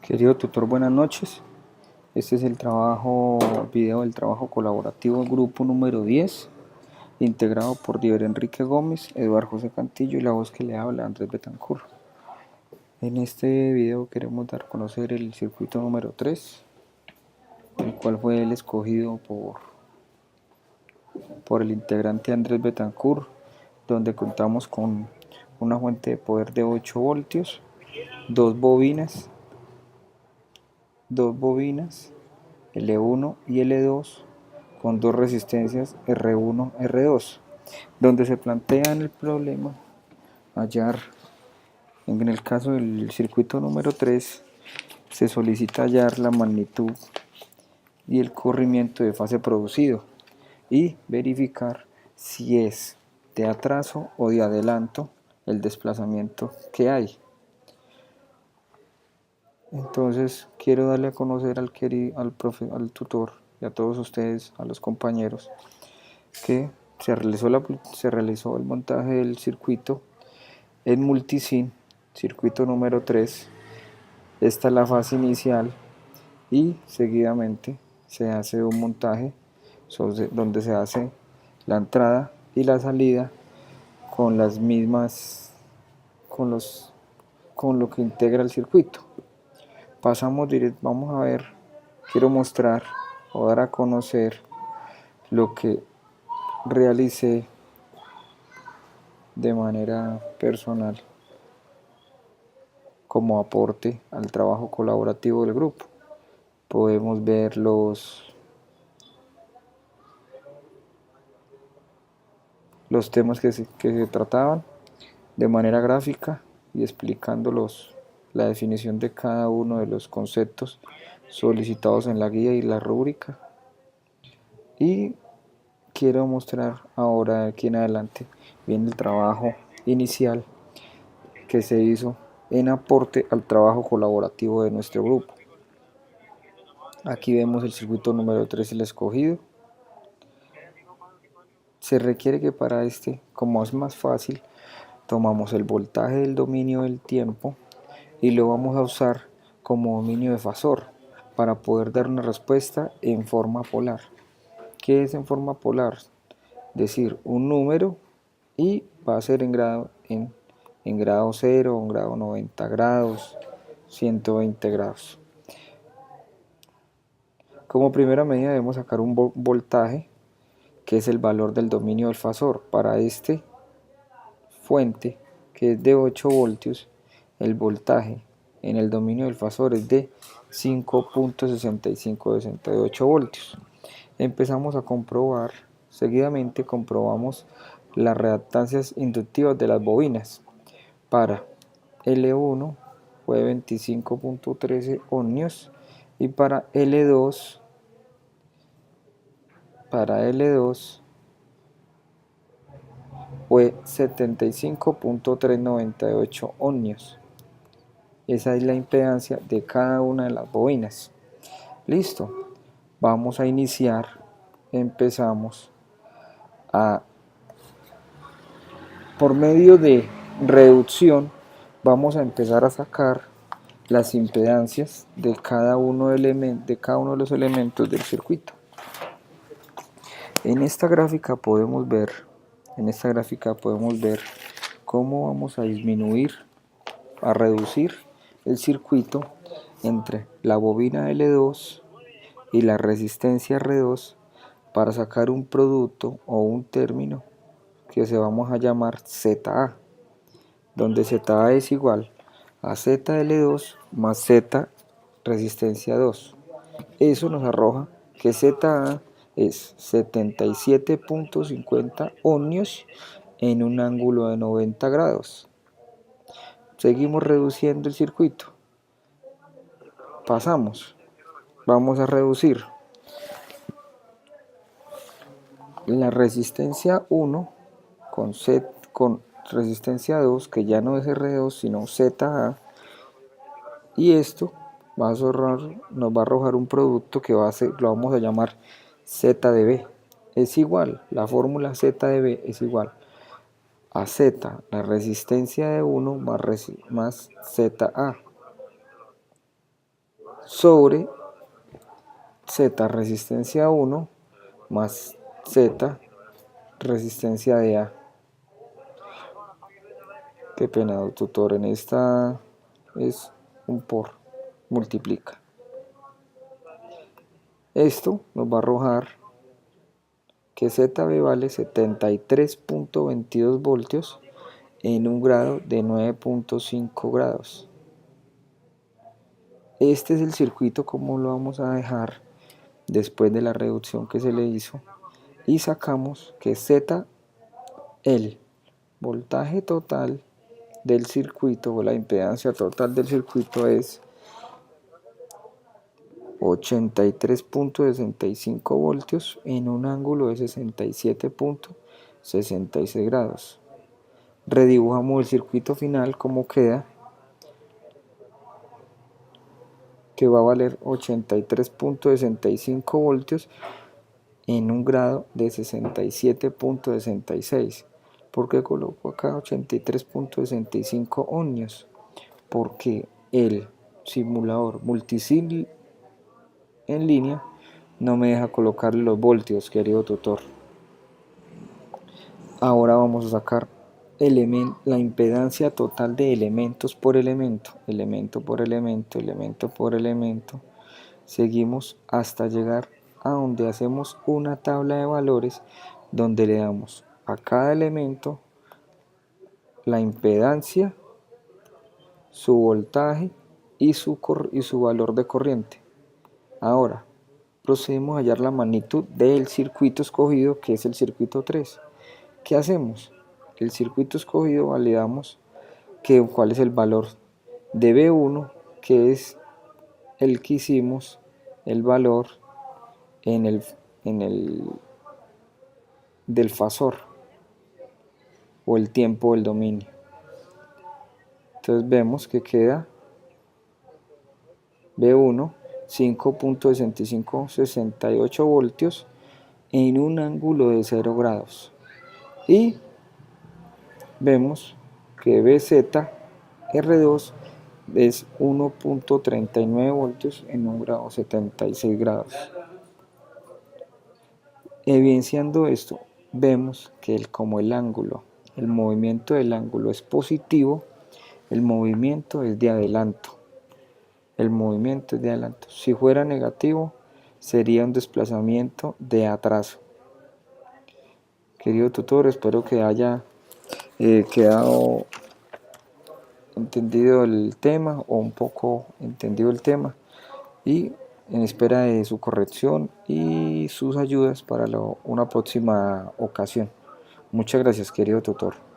Querido tutor, buenas noches. Este es el video del trabajo colaborativo grupo número 10, integrado por Diver Enrique Gómez, Eduardo José Cantillo y la voz que le habla, Andrés Betancur. En este video queremos dar a conocer el circuito número 3, el cual fue el escogido por el integrante Andrés Betancur, donde contamos con una fuente de poder de 8 voltios, dos bobinas L1 y L2 con dos resistencias R1, R2, donde se plantea en el problema hallar, en el caso del circuito número 3, se solicita hallar la magnitud y el corrimiento de fase producido y verificar si es de atraso o de adelanto el desplazamiento que hay. Entonces quiero darle a conocer al tutor y a todos ustedes, a los compañeros, que se realizó el montaje del circuito en multisin, circuito número 3. Esta es la fase inicial y seguidamente se hace un montaje donde se hace la entrada y la salida con las mismas, con lo que integra el circuito. Pasamos directo, vamos a ver, quiero mostrar o dar a conocer lo que realicé de manera personal como aporte al trabajo colaborativo del grupo. Podemos ver los temas que se trataban de manera gráfica y explicando la definición de cada uno de los conceptos solicitados en la guía y la rúbrica. Y quiero mostrar ahora, aquí en adelante, viene el trabajo inicial que se hizo en aporte al trabajo colaborativo de nuestro grupo. Aquí vemos el circuito número 3, el escogido. Se requiere que para este, como es más fácil, tomamos el voltaje del dominio del tiempo y lo vamos a usar como dominio de fasor para poder dar una respuesta en forma polar. ¿Qué es en forma polar? Decir un número y va a ser en grado 0, en grado 90 grados, 120 grados. Como primera medida debemos sacar un voltaje, que es el valor del dominio del fasor. Para este fuente, que es de 8 voltios, el voltaje en el dominio del fasor es de 5.6568 voltios. Empezamos a comprobar, seguidamente comprobamos las reactancias inductivas de las bobinas. Para L1 fue 25.13 ohmios y para L2 fue 75.398 ohmios. Esa es la impedancia de cada una de las bobinas. Listo, vamos a iniciar. Empezamos por medio de reducción, vamos a empezar a sacar las impedancias de cada uno de los elementos del circuito. En esta gráfica podemos ver cómo vamos a disminuir, a reducir el circuito entre la bobina L2 y la resistencia R2 para sacar un producto o un término que se vamos a llamar ZA, donde ZA es igual a ZL2 más Z resistencia 2. Eso nos arroja que ZA es 77.50 ohmios en un ángulo de 90 grados. Seguimos reduciendo el circuito. Vamos a reducir la resistencia 1 con resistencia 2, que ya no es R2 sino ZA, y esto nos va a arrojar un producto que lo vamos a llamar ZdB. Es igual, la fórmula ZdB es igual a Z, la resistencia de 1 más ZA. sobre Z resistencia 1 más Z resistencia de A. Qué pena, tutor, en esta es un por, multiplica. Esto nos va a arrojar que ZB vale 73.22 voltios en un grado de 9.5 grados. Este es el circuito como lo vamos a dejar después de la reducción que se le hizo, y sacamos que Z, el voltaje total del circuito o la impedancia total del circuito es 83.65 voltios en un ángulo de 67.66 grados. Redibujamos el circuito final como queda, que va a valer 83.65 voltios en un grado de 67.66. ¿Por qué coloco acá 83.65 ohmios? Porque el simulador multisil en línea no me deja colocar los voltios, querido tutor. Ahora vamos a sacar la impedancia total de elementos por elemento, elemento por elemento, elemento por elemento. Seguimos hasta llegar a donde hacemos una tabla de valores donde le damos a cada elemento la impedancia, su voltaje y su valor de corriente. Ahora procedemos a hallar la magnitud del circuito escogido, que es el circuito 3. ¿Qué hacemos? El circuito escogido validamos cuál es el valor de B1, que es el que hicimos el valor en el del fasor o el tiempo del dominio. Entonces vemos que queda B1 5.6568 voltios en un ángulo de 0 grados, y vemos que BZ R2 es 1.39 voltios en un grado 76 grados. Evidenciando esto, vemos que como el movimiento del ángulo es positivo, el movimiento es de adelanto. Si fuera negativo, sería un desplazamiento de atraso. Querido tutor, espero que haya quedado entendido el tema o un poco entendido el tema, y en espera de su corrección y sus ayudas para una próxima ocasión. Muchas gracias, querido tutor.